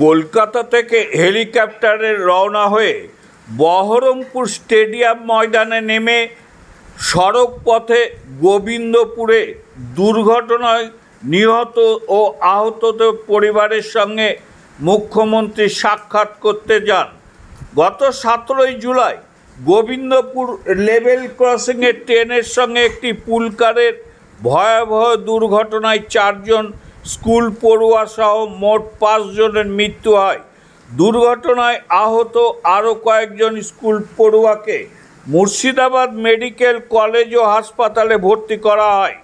কলকাতা থেকে হেলিকপ্টারে রওনা হয়ে বহরমপুর স্টেডিয়াম ময়দানে নেমে সড়ক পথে গোবিন্দপুরে দুর্ঘটনায় নিহত ও আহতদের পরিবারের সঙ্গে মুখ্যমন্ত্রী সাক্ষাৎ করতে যান। গত 17 জুলাই গোবিন্দপুর লেভেল ক্রসিংয়ে ট্রেনের সঙ্গে একটি পুলকারের ভয়াবহ দুর্ঘটনায় 4 জন স্কুল পড়ুয়া সহ মোট 5 জনের মৃত্যু হয়। দুর্ঘটনায় আহত আরও কয়েকজন স্কুল পড়ুয়াকে মুর্শিদাবাদ মেডিকেল কলেজ ও হাসপাতালে ভর্তি করা হয়।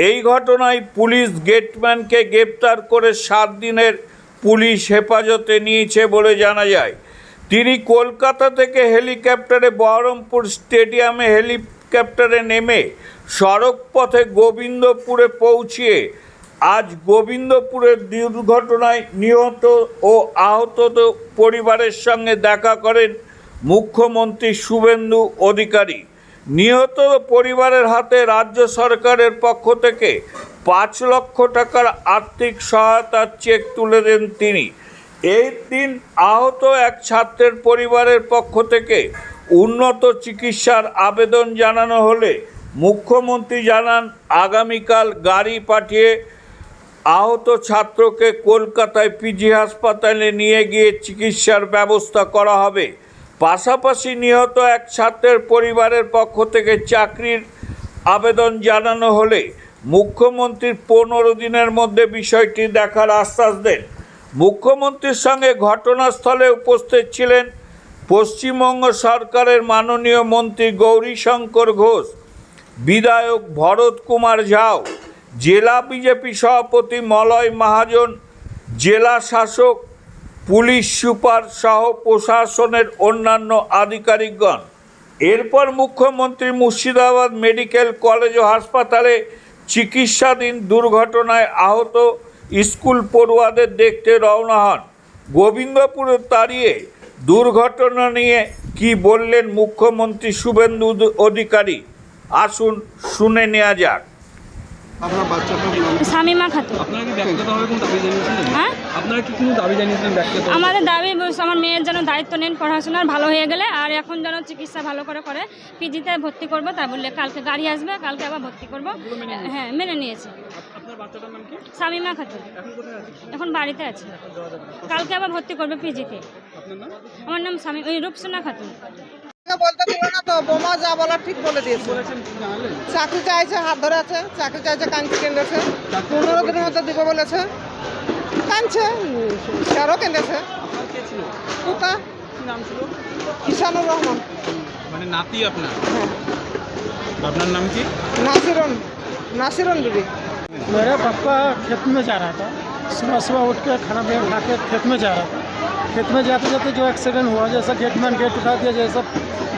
এই ঘটনায় পুলিশ গেটম্যানকে গ্রেপ্তার করে 7 দিনের পুলিশ হেফাজতে নিয়েছে বলে জানা যায়। তিনি কলকাতা থেকে হেলিকপ্টারে বহরমপুর স্টেডিয়ামে হেলিকপ্টারে নেমে সড়ক পথে গোবিন্দপুরে পৌঁছিয়ে আজ গোবিন্দপুরের দুর্ঘটনায় নিহত ও আহতদের পরিবারের সঙ্গে দেখা করেন মুখ্যমন্ত্রী শুভেন্দু অধিকারী। নিহত পরিবারের হাতে রাজ্য সরকারের পক্ষ থেকে 5 লক্ষ টাকার আর্থিক সহায়তার চেক তুলে দেন তিনি। এই দিন আহত এক ছাত্রের পরিবারের পক্ষ থেকে উন্নত চিকিৎসার আবেদন জানানো হলে মুখ্যমন্ত্রী জানান আগামীকাল গাড়ি পাঠিয়ে আহত ছাত্রকে কলকাতায় পিজি হাসপাতালে নিয়ে গিয়ে চিকিৎসার ব্যবস্থা করা হবে। পাশাপাশি নিহত এক ছাত্রের পরিবারের পক্ষ থেকে চাকরির আবেদন জানানো হলে মুখ্যমন্ত্রীর 15 দিনের মধ্যে বিষয়টি দেখার আশ্বাস দেন। মুখ্যমন্ত্রীর সঙ্গে ঘটনাস্থলে উপস্থিত ছিলেন পশ্চিমবঙ্গ সরকারের মাননীয় মন্ত্রী গৌরীশঙ্কর ঘোষ, বিধায়ক ভরত কুমার ঝাও, জেলা বিজেপি সভাপতি মলয় মহাজন, জেলা শাসক, পুলিশ সুপার সহ প্রশাসনের অন্যান্য আধিকারিকগণ। এরপর মুখ্যমন্ত্রী মুর্শিদাবাদ মেডিকেল কলেজ ও হাসপাতালে চিকিৎসাধীন দুর্ঘটনায় আহত স্কুল পড়ুয়াদের দেখতে রওনা হন। গোবিন্দপুরে দাঁড়িয়ে দুর্ঘটনা নিয়ে কি বললেন মুখ্যমন্ত্রী শুভেন্দু অধিকারী, আসুন শুনে নেওয়া যাক। আপনার বাচ্চাটার নাম কি? শামিমা খাতুন। আপনারা কি ব্যক্তিগতভাবে কোনো দাবি জানিয়েছিলেন? হ্যাঁ, আপনারা কি কোনো দাবি জানিয়েছিলেন ব্যক্তিগত? আমাদের দাবি আমার মেয়ের যেন দায়িত্ব নেন, পড়াশোনার ভালো হয়ে গেলে আর এখন যেন চিকিৎসা ভালো করে পিজিতে ভর্তি করবো। তাই বললে কালকে গাড়ি আসবে, কালকে আবার ভর্তি করবো। হ্যাঁ, মেনে নিয়েছি। আপনার বাচ্চাটার নাম কি? শামিমা খাতুন। এখন কোথায় আছে? এখন বাড়িতে আছে, কালকে আবার ভর্তি করবে পিজিতে। আপনার নাম? আমার নাম রূপসোনা খাতুন। বলতে দিল না তো, বোমা যা বলার ঠিক বলে দিয়েছে। বলেছেন কি জানালেন? চাকরি চাইছে, হাত ধরে আছে, চাকরি চাইছে, কাঁদছে, কেঁদেছে। 15 দিনের মধ্যে দিব বলেছে, কাঁদছে, স্যারও কেঁদেছে। আপনার কে ছিল? কোথা কি নাম ছিল? কিষানুর রহমান। মানে নাতি আপনার? হ্যাঁ, আপনার नाम की? नासिरन बीबी। मेरा पापा खेत में जा रहा था, सुबह सुबह उठ के खाना पीना खा के खेत में जा रहा था। खेत में जाते जाते जो एक्सीडेंट हुआ, जैसा गेटमैन गेट उठा दिया, जैसा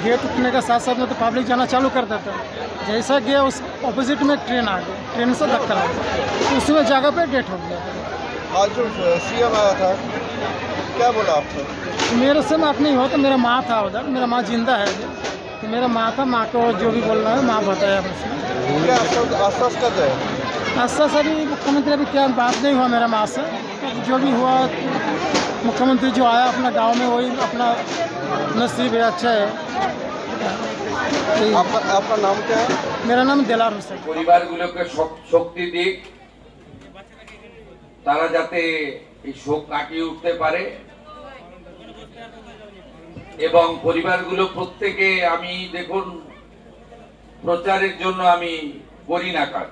गेट उठने का साथ साथ में तो पब्लिक जाना चालू कर देता है। जैसा गया उस ऑपोजिट में ट्रेन आ गई, ट्रेन से धक्का लगा, तो उसमें जगह पे डेथ हो गया। आज जो सीएम आया था क्या बोला आपको? मेरे से बात नहीं हुआ, तो मेरा माँ था उधर, मेरा माँ जिंदा है अभी। तो मेरा माँ था, माँ को जो भी बोलना है माँ बताया उसने। क्या आश्वास कर रहे हैं? ऐसा सभी मुख्यमंत्री अभी क्या बात नहीं हुआ मेरा माँ से, तो जो भी हुआ मुख्यमंत्री जो आया अपना गांव में वही अपना नसीब है, अच्छा है। आपका नाम क्या है? मेरा नाम दिलार हुसैन। পরিবারগুলোকে শক্তি দিক, তারা যাতে এই শোক কাটিয়ে উঠতে পারে এবং পরিবারগুলো প্রত্যেকে, আমি দেখুন প্রচারের জন্য আমি করি না কাজ,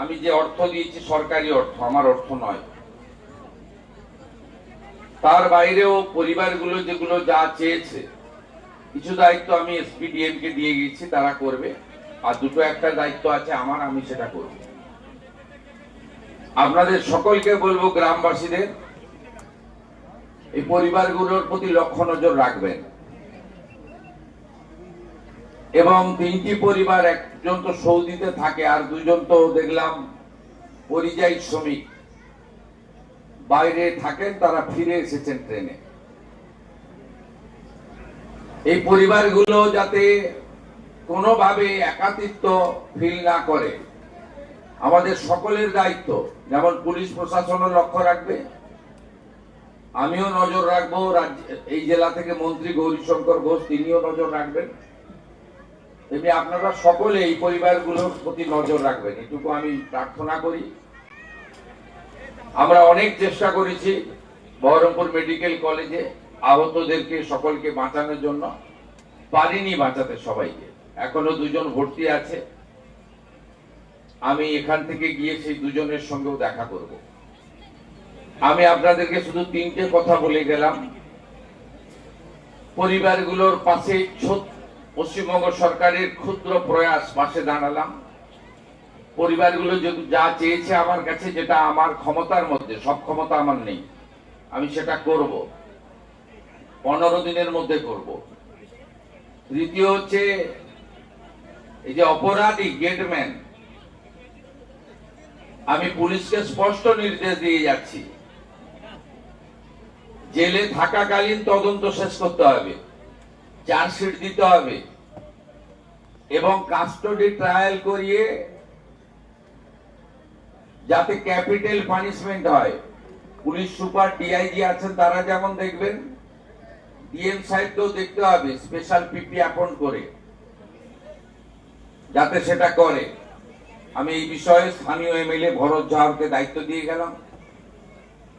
আমি যে অর্থ দিয়েছি সরকারি অর্থ, আমার অর্থ নয়। তার বাইরেও পরিবারগুলো যেগুলো যা চেয়েছে কিছু দায়িত্ব আমি এসপিডিএম কে দিয়ে গেছি, তারা করবে। আর দুটো একটা দায়িত্ব আছে আমার, আমি সেটা করব। আপনাদের সকলকে বলবো, গ্রামবাসীদের এই পরিবারগুলোর প্রতি লক্ষ্য নজর রাখবেন এবং 3টি পরিবার, একজন তো সৌদিতে থাকে আর 2 জন তো দেখলাম পরিযায়ী শ্রমিক বাইরে থাকেন, তারা ফিরে এসেছেন ট্রেনে। এই পরিবারগুলো যাতে কোনোভাবে একাকিত্ব ফিল না করে, আমাদের সকলের দায়িত্ব। যেমন পুলিশ প্রশাসনও লক্ষ্য রাখবে, আমিও নজর রাখবো, এই জেলা থেকে মন্ত্রী গৌরীশঙ্কর ঘোষ তিনিও নজর রাখবেন, তেমনি আপনারা সকলে এই পরিবারগুলোর প্রতি নজর রাখবেন, এটুকু আমি প্রার্থনা করি। আমরা অনেক চেষ্টা করেছি বহরমপুর মেডিকেল কলেজে আহতদেরকে সকলকে বাঁচানোর জন্য, পারিনি বাঁচাতে সবাইকে, এখনো 2 জন ভর্তি আছে। আমি এখান থেকে গিয়ে সেই 2 জনের সঙ্গেও দেখা করব। আমি আপনাদেরকে শুধু 3টে কথা বলে গেলাম। পরিবারগুলোর পাশে পশ্চিমবঙ্গ সরকারের ক্ষুদ্র প্রয়াস, পাশে দাঁড়ালাম। পরিবারগুলো যা চেয়েছে আমার কাছে, যেটা আমার ক্ষমতার মধ্যে, সব ক্ষমতা আমার নেই, আমি সেটা করব, 15 দিনের মধ্যে করব। দ্বিতীয় হচ্ছে এই যে অপরাধী গেটম্যান, আমি পুলিশকে স্পষ্ট নির্দেশ দিয়ে যাচ্ছি, জেলে থাকাকালীন তদন্ত শেষ করতে হবে, চার্জশিট দিতে হবে এবং কাস্টডি ট্রায়াল করিয়ে যাতে ক্যাপিটাল পানিশমেন্ট হয়। পুলিশ সুপার, ডিআইজি আছেন, তারা যেমন দেখবেন, ডিএম সাহেবকেও দেখতে হবে, স্পেশাল পিপি অ্যাপয়েন্ট করে যাতে সেটা করে। আমি এই বিষয়ে স্থানীয় এমএলএ ভরত ঝাড়কে দায়িত্ব দিয়ে গেলাম,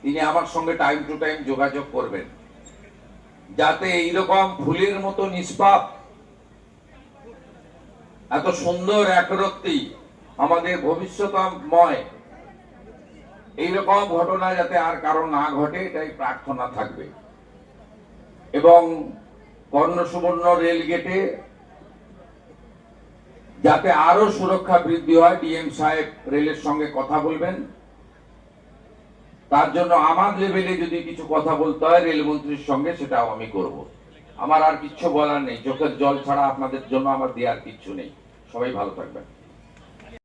তিনি আমার সঙ্গে টাইম টু টাইম যোগাযোগ করবেন, যাতে এইরকম ফুলের মতো নিষ্পাপ, এত সুন্দর একরত্তি, আমাদের ভবিষ্যৎময় এইরকম ঘটনা যাতে আর কারো না ঘটে, এটাই প্রার্থনা থাকবে। এবং কর্ণসুবর্ণ রেল গেটে যাতে আরো সুরক্ষা বৃদ্ধি হয়, ডিএম সাহেব রেলের সঙ্গে কথা বলবেন। তার জন্য আমার লেভেলে যদি কিছু কথা বলতে হয় রেলমন্ত্রীর সঙ্গে, সেটাও আমি করব। আমার আর কিচ্ছু বলার নেই, চোখের জল ছাড়া আপনাদের জন্য আমার দেওয়ার কিচ্ছু নেই। সবাই ভালো থাকবেন।